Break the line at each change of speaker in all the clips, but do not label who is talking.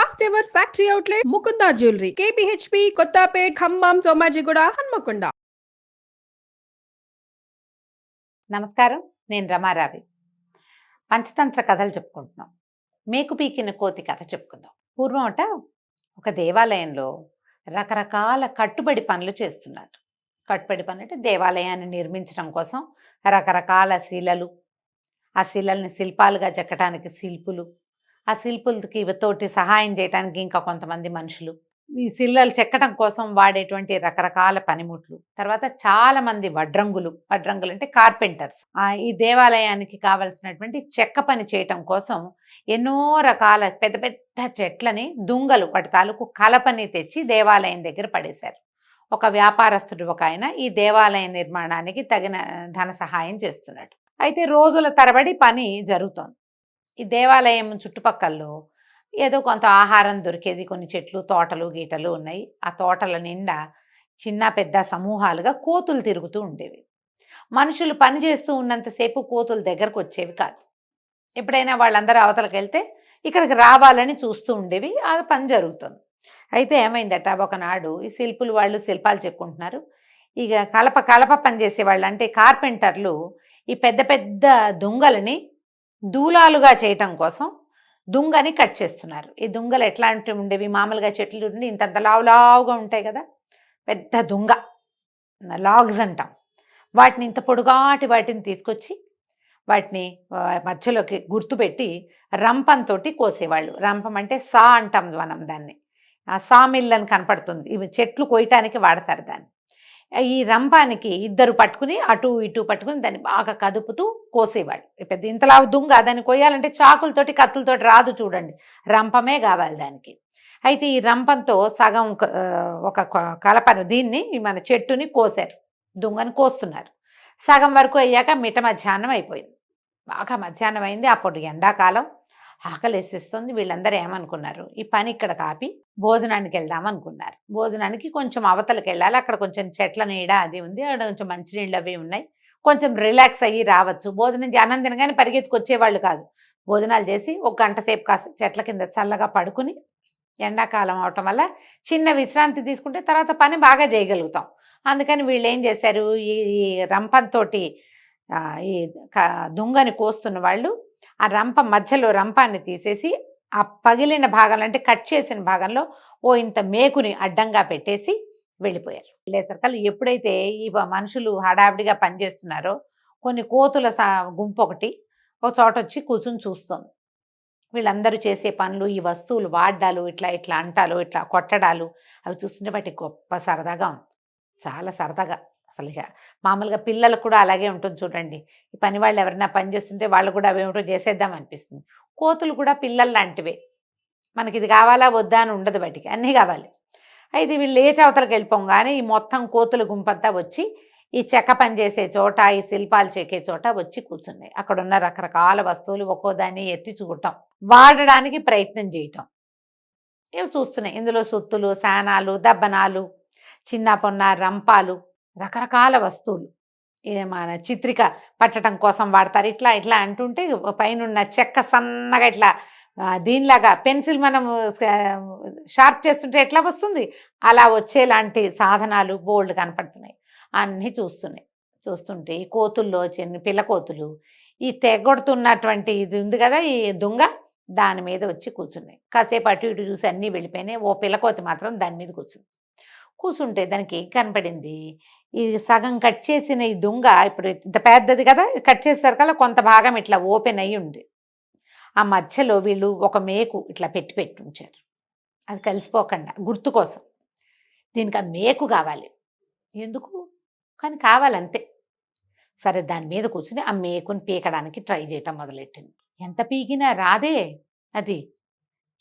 First ever factory outlet Mukunda jewellery KPHB Kothapet Khammam Somajiguda Hanamkonda.
నమస్కారం, నేను రమారావి. పంచతంత్ర కథలు చెప్పుకుంటున్నాం. మేకు పీకిన కోతి కథ చెప్పుకుందాం. పూర్వం ఒక దేవాలయంలో రకరకాల కట్టుబడి పనులు చేస్తున్నారు. కట్టుబడి పనులు అంటే దేవాలయాన్ని నిర్మించడం కోసం రకరకాల శిలలు, ఆ శిలల్ని శిల్పాలుగా చెక్కడానికి శిల్పులు, ఆ శిల్పులకి తోటి సహాయం చేయడానికి ఇంకా కొంతమంది మనుషులు, ఈ శిలలు చెక్కడం కోసం వాడేటువంటి రకరకాల పనిముట్లు, తర్వాత చాలా మంది వడ్రంగులు అంటే కార్పెంటర్స్ ఈ దేవాలయానికి కావలసినటువంటి చెక్క పని చేయటం కోసం ఎన్నో రకాల పెద్ద పెద్ద చెట్లని దుంగలు వాటి తాలూకు కలపని తెచ్చి దేవాలయం దగ్గర పడేశారు. ఒక వ్యాపారస్తుడు ఒక ఆయన ఈ దేవాలయ నిర్మాణానికి తగిన ధన సహాయం చేస్తున్నాడు. అయితే రోజుల తరబడి పని జరుగుతోంది. ఈ దేవాలయం చుట్టుపక్కల్లో ఏదో కొంత ఆహారం దొరికేది, కొన్ని చెట్లు, తోటలు గీటలు ఉన్నాయి. ఆ తోటల నిండా చిన్న పెద్ద సమూహాలుగా కోతులు తిరుగుతూ ఉండేవి. మనుషులు పని చేస్తూ ఉన్నంతసేపు కోతులు దగ్గరకు వచ్చేవి కాదు. ఎప్పుడైనా వాళ్ళందరూ అవతలకి వెళ్తే ఇక్కడికి రావాలని చూస్తూ ఉండేవి. ఆ పని జరుగుతుంది. అయితే ఏమైందట, ఒకనాడు ఈ శిల్పులు వాళ్ళు శిల్పాలు చెక్కుంటున్నారు. ఇక కలప పని చేసేవాళ్ళు అంటే కార్పెంటర్లు ఈ పెద్ద పెద్ద దుంగలని దూలాలుగా చేయటం కోసం దుంగని కట్ చేస్తున్నారు. ఈ దుంగలు ఎట్లాంటివి ఉండేవి, మామూలుగా చెట్లు ఉండి ఇంతంత లావుగా ఉంటాయి కదా, పెద్ద దుంగ లాగ్స్ అంటాం. వాటిని ఇంత పొడుగాటి వాటిని తీసుకొచ్చి వాటిని మధ్యలోకి గుర్తుపెట్టి రంపంతో కోసేవాళ్ళు. రంపం అంటే సా అంటాం మనం దాన్ని. ఆ సా మిల్ అని కనపడుతుంది, ఇవి చెట్లు కోయటానికి వాడతారు దాన్ని. ఈ రంపానికి ఇద్దరు పట్టుకుని అటు ఇటు పట్టుకుని దాన్ని బాగా కదుపుతూ కోసేవాళ్ళు. పెద్ద ఇంతలా దుంగ, దాన్ని కొయ్యాలంటే చాకులతోటి కత్తులతోటి రాదు, చూడండి, రంపమే కావాలి దానికి. అయితే ఈ రంపంతో సగం ఒక కలపను దీన్ని మన చెట్టుని కోసారు, దుంగని కోస్తున్నారు. సగం వరకు అయ్యాక మిట్ట మధ్యాహ్నం అయిపోయింది. బాగా మధ్యాహ్నం అయింది. అప్పుడు ఎండాకాలం, ఆకలి వేసేస్తుంది. వీళ్ళందరూ ఏమనుకున్నారు, ఈ పని ఇక్కడ కాపి భోజనానికి వెళ్దాం అనుకున్నారు. భోజనానికి కొంచెం అవతలకి వెళ్ళాలి, అక్కడ కొంచెం చెట్ల నీడ అది ఉంది, అక్కడ కొంచెం మంచినీళ్ళు అవి ఉన్నాయి, కొంచెం రిలాక్స్ అయ్యి రావచ్చు. భోజనం అన్నం తినగానే పరిగెత్తుకొచ్చేవాళ్ళు కాదు. భోజనాలు చేసి ఒక గంట సేపు కాస్త చెట్ల కింద చల్లగా పడుకుని, ఎండాకాలం అవటం వల్ల చిన్న విశ్రాంతి తీసుకుంటే తర్వాత పని బాగా చేయగలుగుతాం. అందుకని వీళ్ళు ఏం చేశారు, ఈ రంపంతో ఈ దుంగని కోస్తున్న వాళ్ళు ఆ మధ్యలో రంపాన్ని తీసేసి ఆ పగిలిన భాగంలో అంటే కట్ చేసిన భాగంలో ఇంత మేకుని అడ్డంగా పెట్టేసి వెళ్ళిపోయారు. వెళ్ళేసరికల్లా ఎప్పుడైతే ఈ మనుషులు హడావిడిగా పనిచేస్తున్నారో కొన్ని కోతుల గుంపు ఒకటి ఒక చోట వచ్చి కూర్చుని చూస్తుంది. వీళ్ళందరూ చేసే పనులు, ఈ వస్తువులు వాడ్డాలు, ఇట్లా అంటాలు, ఇట్లా కొట్టడాలు అవి చూస్తుంటే వాటికి గొప్ప సరదాగా ఉంది, చాలా సరదాగా. అసలు మామూలుగా పిల్లలకు కూడా అలాగే ఉంటుంది చూడండి. ఈ పని వాళ్ళు ఎవరైనా పని చేస్తుంటే వాళ్ళు కూడా అవేమిటో చేసేద్దాం అనిపిస్తుంది. కోతులు కూడా పిల్లలు లాంటివే, మనకి ఇది కావాలా వద్దా అని ఉండదు, వాటికి అన్నీ కావాలి. అయితే వీళ్ళు లేచి అవతలకి వెళ్ళిపోగానే ఈ మొత్తం కోతుల గుంపంతా వచ్చి ఈ చెక్క పని చేసే చోట, ఈ శిల్పాలు చెక్కే చోట వచ్చి కూర్చున్నాయి. అక్కడ ఉన్న రకరకాల వస్తువులు ఒక్కో దాన్ని ఎత్తి చూడటం, వాడడానికి ప్రయత్నం చేయటం, ఇవి చూస్తున్నాయి. ఇందులో సుత్తులు, శానాలు, దబ్బనాలు, చిన్న పొన్న రంపాలు, రకరకాల వస్తువులు మన చిత్రిక పట్టడం కోసం వాడతారు. ఇట్లా అంటుంటే పైన చెక్క సన్నగా ఇట్లా దీనిలాగా పెన్సిల్ మనం షార్ప్ చేస్తుంటే ఎట్లా వస్తుంది అలా వచ్చేలాంటి సాధనాలు బోల్డ్ కనపడుతున్నాయి. అన్నీ చూస్తుంటే ఈ కోతుల్లో చిన్న పిల్ల కోతులు ఈ తెగొడుతున్నటువంటి ఇది ఉంది కదా, ఈ దుంగ, దాని మీద వచ్చి కూర్చున్నాయి. కాసేపు అటు ఇటు చూసి అన్నీ వెళ్ళిపోయినాయి. పిల్లకోతి మాత్రం దాని మీద కూర్చుంటే దానికి ఏం కనపడింది, ఈ సగం కట్ చేసిన ఈ దుంగ ఇప్పుడు ఇంత పెద్దది కదా, కట్ చేసేసరికల్లా కొంత భాగం ఇట్లా ఓపెన్ అయ్యి ఉంది. ఆ మధ్యలో వీళ్ళు ఒక మేకు ఇట్లా పెట్టి ఉంచారు, అది కలిసిపోకుండా గుర్తు కోసం. దీనికి ఆ మేకు కావాలి, ఎందుకు కానీ కావాలంతే. సరే, దాని మీద కూర్చుని ఆ మేకుని పీకడానికి ట్రై చేయటం మొదలెట్టింది. ఎంత పీకినా రాదే అది.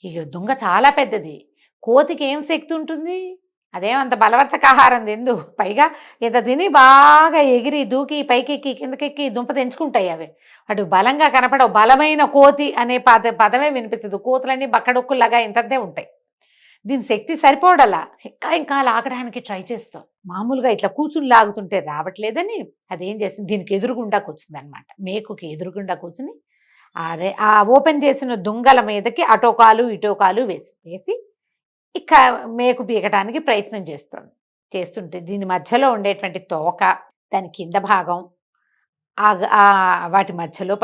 ఇక దుంగ చాలా పెద్దది, కోతికి ఏం శక్తి ఉంటుంది, అదేమంత బలవర్తక ఆహారం తిందు. పైగా ఇంత తిని బాగా ఎగిరి దూకి పైకెక్కి కిందకెక్కి దుంప తెంచుకుంటాయి. అవి అటు బలంగా కనపడవు, బలమైన కోతి అనే పదమే వినిపిస్తుంది. కోతులన్నీ బక్కడొక్కులాగా ఇంతంతే ఉంటాయి. దీని శక్తి సరిపోవడలా, ఇంకా లాగడానికి ట్రై చేస్తాం. మామూలుగా ఇట్లా కూర్చుని లాగుతుంటే రావట్లేదని అదేం చేస్తుంది, దీనికి ఎదురుగుండా కూర్చుంది అనమాట. మేకుకి ఎదురుగుండా కూర్చుని ఆ ఓపెన్ చేసిన దుంగల మీదకి అటోకాలు ఇటోకాలు వేసి ఇక మేకు పీకటానికి ప్రయత్నం చేస్తుంటే దీని మధ్యలో ఉండేటువంటి తోక, దాని కింద భాగం వాటి మధ్యలో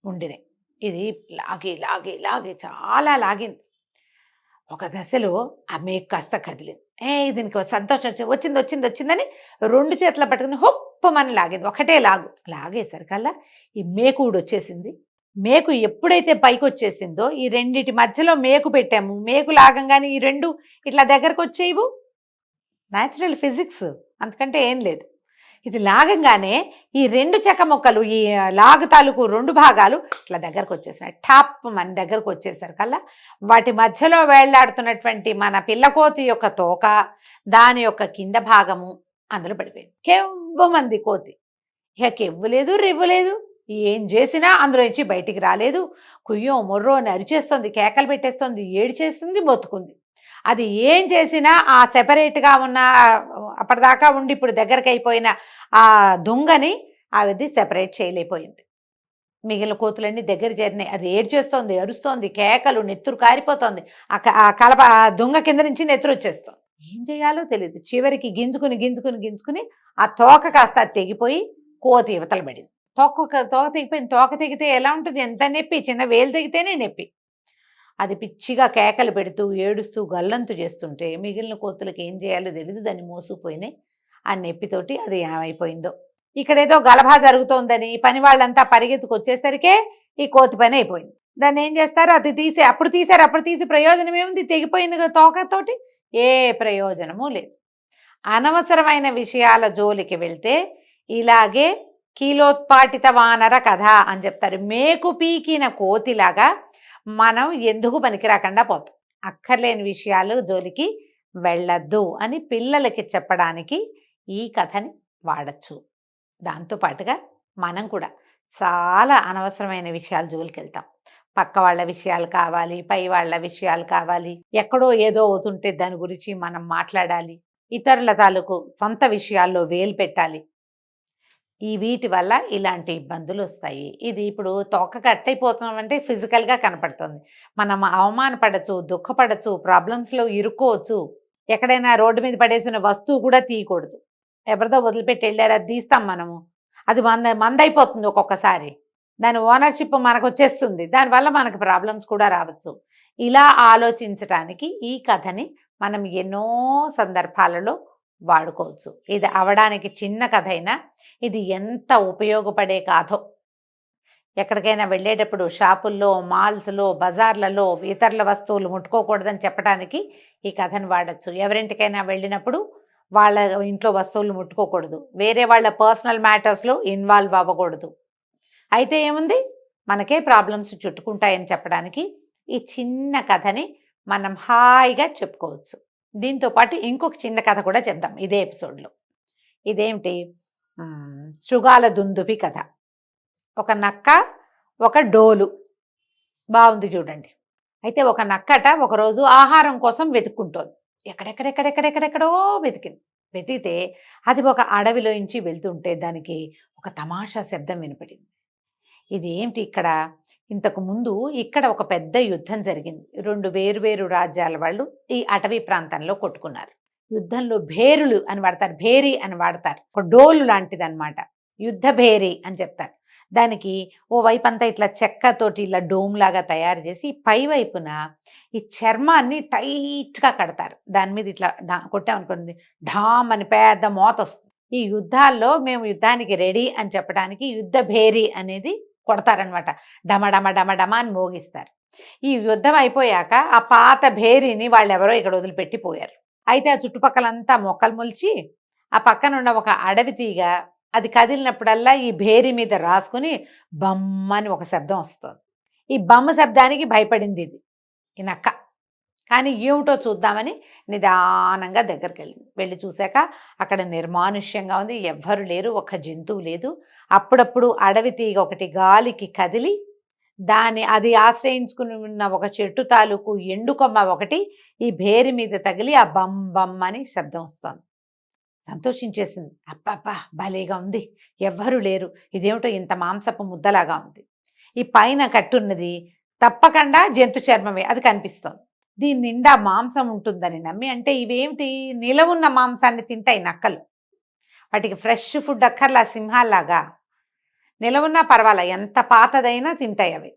ఉండినాయి. ఇది లాగి లాగి లాగి చాలా లాగింది. ఒక దశలో ఆ మేకు కాస్త కదిలింది. దీనికి సంతోషం వచ్చిందని 2 చేతుల పట్టుకుని హొప్పమని లాగింది. ఒకటే లాగేసరికల్లా ఈ మేకు వచ్చేసింది. మేకు ఎప్పుడైతే పైకి వచ్చేసిందో ఈ రెండిటి మధ్యలో మేకు పెట్టాము. మేకు లాగంగానే ఈ 2 ఇట్లా దగ్గరకు వచ్చేవు. న్యాచురల్ ఫిజిక్స్, అంతకంటే ఏం లేదు. ఇది లాగంగానే ఈ 2 చెక్క మొక్కలు, ఈ లాగు తాలూకు 2 భాగాలు ఇట్లా దగ్గరకు వచ్చేసినాయి. టాప్ మన దగ్గరకు వచ్చేసరికల్లా వాటి మధ్యలో వేళ్లాడుతున్నటువంటి మన పిల్లకోతి యొక్క తోక, దాని యొక్క కింద భాగము అందులో పడిపోయింది. కెవ్వమంది కోతి. ఇక కెవ్వు లేదు, రివ్వు లేదు. ఏం చేసినా అందులో నుంచి బయటికి రాలేదు. కుయ్యో మొర్రో అని అరిచేస్తుంది, కేకలు పెట్టేస్తుంది, ఏడిచేస్తుంది, మొత్తుకుంది. అది ఏం చేసినా ఆ సెపరేట్గా ఉన్న అప్పటిదాకా ఉండి ఇప్పుడు దగ్గరకు అయిపోయిన ఆ దొంగని అది సెపరేట్ చేయలేకపోయింది. మిగిలిన కోతులన్నీ దగ్గర చేరినాయి. అది ఏడ్చేస్తోంది, అరుస్తోంది, కేకలు, నెత్తురు కారిపోతోంది. ఆ దొంగ కింద నుంచి నెత్తురు వచ్చేస్తోంది. ఏం చేయాలో తెలియదు. చివరికి గింజుకుని ఆ తోక కాస్త తెగిపోయి కోతి యువతల పడింది. తోక తెగిపోయింది. తోక తెగితే ఎలా ఉంటుంది? ఎంత నొప్పి! చిన్న వేలు తెగితేనే నొప్పి. అది పిచ్చిగా కేకలు పెడుతూ ఏడుస్తూ గల్లంతు చేస్తుంటే మిగిలిన కోతులకు ఏం చేయాలో తెలియదు. దాన్ని మోసుకుపోయినాయి. ఆ నొప్పితోటి అది ఏమైపోయిందో. ఇక్కడేదో గలభా జరుగుతోందని పని వాళ్ళంతా పరిగెత్తుకు వచ్చేసరికే ఈ కోతి పని అయిపోయింది. దాన్ని ఏం చేస్తారు? అది అప్పుడు తీసి ప్రయోజనం ఏముంది? తెగిపోయింది తోకతోటి ఏ ప్రయోజనము లేదు. అనవసరమైన విషయాల జోలికి వెళ్తే ఇలాగే కీలోత్పాటిత వానర కథ అని చెప్తారు. మేకు పీకిన కోతిలాగా మనం ఎందుకు పనికిరాకుండా పోతాం. అక్కర్లేని విషయాలు జోలికి వెళ్ళద్దు అని పిల్లలకి చెప్పడానికి ఈ కథని వాడచ్చు. దాంతోపాటుగా మనం కూడా చాలా అనవసరమైన విషయాల జోలికి వెళ్తాం. పక్క వాళ్ళ విషయాలు కావాలి, పై వాళ్ళ విషయాలు కావాలి, ఎక్కడో ఏదో అవుతుంటే దాని గురించి మనం మాట్లాడాలి, ఇతరుల తాలూకు సొంత విషయాల్లో వేలు పెట్టాలి. వీటి వల్ల ఇలాంటి ఇబ్బందులు వస్తాయి. ఇది ఇప్పుడు తోక కట్టయిపోతున్నామంటే ఫిజికల్గా కనపడుతుంది. మనం అవమానపడచ్చు, దుఃఖపడచ్చు, ప్రాబ్లమ్స్లో ఇరుక్కోవచ్చు. ఎక్కడైనా రోడ్డు మీద పడేసిన వస్తువు కూడా తీయకూడదు. ఎవరిదో వదిలిపెట్టి వెళ్ళారు, అది తీస్తాం మనము. అది మందైపోతుంది ఒక్కొక్కసారి. దాని ఓనర్షిప్ మనకు వచ్చేస్తుంది. దానివల్ల మనకు ప్రాబ్లమ్స్ కూడా రావచ్చు. ఇలా ఆలోచించడానికి ఈ కథని మనం ఎన్నో సందర్భాలలో వాడుకోవచ్చు. ఇది అవడానికి చిన్న కథ అయినా ఇది ఎంత ఉపయోగపడే కథో. ఎక్కడికైనా వెళ్ళేటప్పుడు షాపుల్లో, మాల్స్లో, బజార్లలో ఇతరుల వస్తువులు ముట్టుకోకూడదని చెప్పడానికి ఈ కథను వాడచ్చు. ఎవరింటికైనా వెళ్ళినప్పుడు వాళ్ళ ఇంట్లో వస్తువులు ముట్టుకోకూడదు, వేరే వాళ్ళ పర్సనల్ మ్యాటర్స్లో ఇన్వాల్వ్ అవ్వకూడదు. అయితే ఏముంది, మనకే ప్రాబ్లమ్స్ చుట్టుకుంటాయని చెప్పడానికి ఈ చిన్న కథని మనం హాయిగా చెప్పుకోవచ్చు. దీంతో పాటు ఇంకొక చిన్న కథ కూడా చెప్దాం ఇదే ఎపిసోడ్లో. ఇదేమిటి? శృగాల దుందుపి కథ. ఒక నక్క, ఒక డోలు. బాగుంది చూడండి. అయితే ఒక నక్కట ఒకరోజు ఆహారం కోసం వెతుక్కుంటోంది. ఎక్కడెక్కడెక్కడెక్కడెక్కడెక్కడో వెతికితే అది ఒక అడవిలోంచి వెళ్తుంటే దానికి ఒక తమాషా శబ్దం వినపడింది. ఇది ఏమిటి? ఇంతకు ముందు ఇక్కడ ఒక పెద్ద యుద్ధం జరిగింది. 2 వేరువేరు రాజ్యాల వాళ్ళు ఈ అటవీ ప్రాంతంలో కొట్టుకున్నారు. యుద్ధంలో భేరులు అని వాడతారు, భేరి అని వాడతారు. ఒక డోలు లాంటిది అనమాట. యుద్ధ భేరి అని చెప్తారు. దానికి ఓ వైపు అంతా ఇట్లా చెక్కతోటి ఇలా డోమ్ లాగా తయారు చేసి పై వైపున ఈ చర్మాన్ని టైట్గా కడతారు. దాని మీద ఇట్లా కొట్టామనుకోండి, ఢామ్ అని పెద్ద మోత వస్తుంది. ఈ యుద్ధాల్లో మేము యుద్ధానికి రెడీ అని చెప్పడానికి యుద్ధ భేరి అనేది కొడతారనమాట. డమ డమ డమ డమ అని మోగిస్తారు. ఈ యుద్ధం అయిపోయాక ఆ పాత భేరిని వాళ్ళు ఎవరో ఇక్కడ వదిలిపెట్టి పోయారు. అయితే ఆ చుట్టుపక్కలంతా మొక్కలు మొలిచి ఆ పక్కన ఉన్న ఒక అడవి తీగ అది కదిలినప్పుడల్లా ఈ భేరి మీద రాసుకుని బమ్మని ఒక శబ్దం వస్తుంది. ఈ బమ్మ శబ్దానికి భయపడింది ఈ నక్క. కానీ ఏమిటో చూద్దామని నిదానంగా దగ్గరికి వెళ్ళి చూశాక అక్కడ నిర్మానుష్యంగా ఉంది. ఎవ్వరు లేరు, ఒక్క జంతువు లేదు. అప్పుడప్పుడు అడవి తీగ ఒకటి గాలికి కదిలి అది ఆశ్రయించుకుని ఉన్న ఒక చెట్టు తాలూకు ఎండుకొమ్మ ఒకటి ఈ భేరి మీద తగిలి ఆ బమ్ బమ్ అని శబ్దం వస్తుంది. సంతోషించేసింది. అబ్బబ్బా భలేగా ఉంది, ఎవ్వరూ లేరు, ఇదేమిటో ఇంత మాంసపు ముద్దలాగా ఉంది. ఈ పైన కట్టున్నది తప్పకుండా జంతు చర్మమే, అది కనిపిస్తోంది. దీని నిండా మాంసం ఉంటుందని నమ్మి, అంటే ఇవేమిటి, నిలవున్న మాంసాన్ని తింటాయి నక్కలు. వాటికి ఫ్రెష్ ఫుడ్ అక్కర్లా, సింహాల్లాగా నిలవున్నా పర్వాలా, ఎంత పాతదైనా తింటాయి అవి.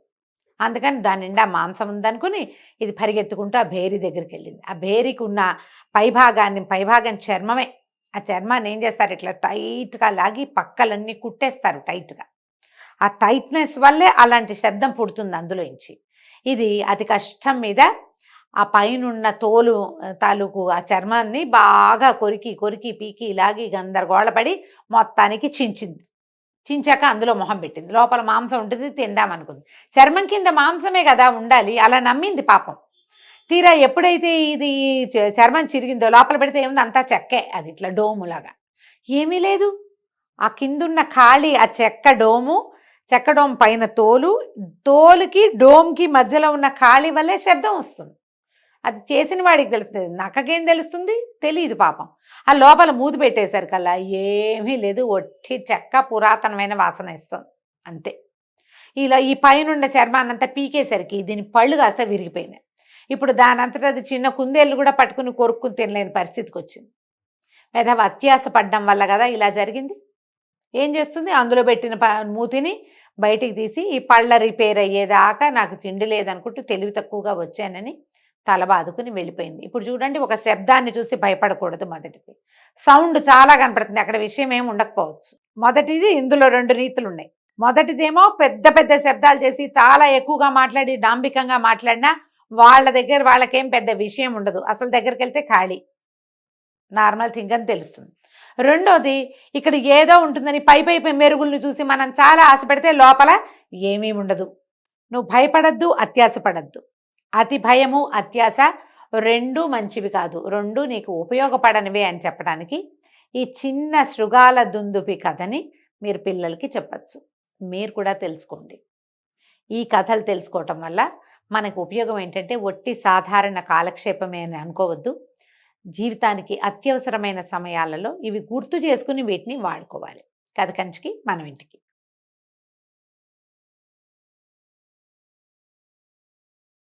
అందుకని దాని నిండా మాంసం ఉందనుకుని ఇది పరిగెత్తుకుంటూ ఆ భేరి దగ్గరికి వెళ్ళింది. ఆ భేరికి ఉన్న పైభాగం చర్మమే. ఆ చర్మాన్ని ఏం చేస్తారు, ఇట్లా టైట్గా లాగి పక్కలన్నీ కుట్టేస్తారు టైట్గా. ఆ టైట్నెస్ వల్లే అలాంటి శబ్దం పుడుతుంది అందులోంచి. ఇది అతి కష్టం మీద ఆ పైనున్న తోలు తాలూకు ఆ చర్మాన్ని బాగా కొరికి కొరికి పీకి లాగి గందరగోళపడి మొత్తానికి చించింది. చించాక అందులో మొహం పెట్టింది. లోపల మాంసం ఉంటుంది, తిందామనుకుంది. చర్మం కింద మాంసమే కదా ఉండాలి, అలా నమ్మింది పాపం. తీరా ఎప్పుడైతే ఇది చర్మం చిరిగిందో లోపల పెడితే ఏముంది, అంతా చెక్కే, అది ఇట్లా డోములాగా ఏమీ లేదు. ఆ కిందున్న ఖాళీ ఆ చెక్క డోము పైన తోలుకి డోమ్కి మధ్యలో ఉన్న ఖాళీ వల్లే శబ్దం వస్తుంది. అది చేసిన వాడికి తెలుస్తుంది, నక్కకేం తెలుస్తుంది, తెలియదు పాపం. ఆ లోపల మూతి పెట్టేసరికల్లా ఏమీ లేదు, ఒట్టి చెక్క పురాతనమైన వాసన ఇస్తుంది అంతే. ఇలా ఈ పైనున్న చర్మాన్నంతా పీకేసరికి దీని పళ్ళు కాస్త విరిగిపోయినాయి. ఇప్పుడు దానంతటా అది చిన్న కుందేళ్ళు కూడా పట్టుకుని కొరుక్కుని తినలేని పరిస్థితికి వచ్చింది. లేదా అత్యాస పడ్డం వల్ల కదా ఇలా జరిగింది. ఏం చేస్తుంది, అందులో పెట్టిన మూతిని బయటికి తీసి ఈ పళ్ళ రిపేర్ అయ్యేదాకా నాకు తిండి లేదనుకుంటూ తెలివి తక్కువగా వచ్చానని తల బాదుకుని వెళ్ళిపోయింది. ఇప్పుడు చూడండి, ఒక శబ్దాన్ని చూసి భయపడకూడదు. మొదటిది సౌండ్ చాలా కనపడుతుంది, అక్కడ విషయం ఏమి ఉండకపోవచ్చు. మొదటిది, ఇందులో 2 రీతులు ఉన్నాయి. మొదటిదేమో పెద్ద పెద్ద శబ్దాలు చేసి చాలా ఎక్కువగా మాట్లాడి డాంబికంగా మాట్లాడినా వాళ్ళ దగ్గర వాళ్ళకేం పెద్ద విషయం ఉండదు, అసలు దగ్గరికి వెళ్తే ఖాళీ నార్మల్ థింగ్ అని తెలుస్తుంది. రెండోది, ఇక్కడ ఏదో ఉంటుందని పై మెరుగుల్ని చూసి మనం చాలా ఆశపడితే లోపల ఏమీ ఉండదు. నువ్వు భయపడద్దు, అత్యాశ పడద్దు. అతి భయము అత్యాశ రెండూ మంచివి కాదు, రెండూ నీకు ఉపయోగపడనివే అని చెప్పడానికి ఈ చిన్న శృగాల దుందుపి కథని మీరు పిల్లలకి చెప్పచ్చు. మీరు కూడా తెలుసుకోండి. ఈ కథలు తెలుసుకోవటం వల్ల మనకు ఉపయోగం ఏంటంటే, ఒట్టి సాధారణ కాలక్షేపమే అని అనుకోవద్దు. జీవితానికి అత్యవసరమైన సమయాలలో ఇవి గుర్తు చేసుకుని వీటిని వాడుకోవాలి. కథ కంచికి మనం ఇంటికి.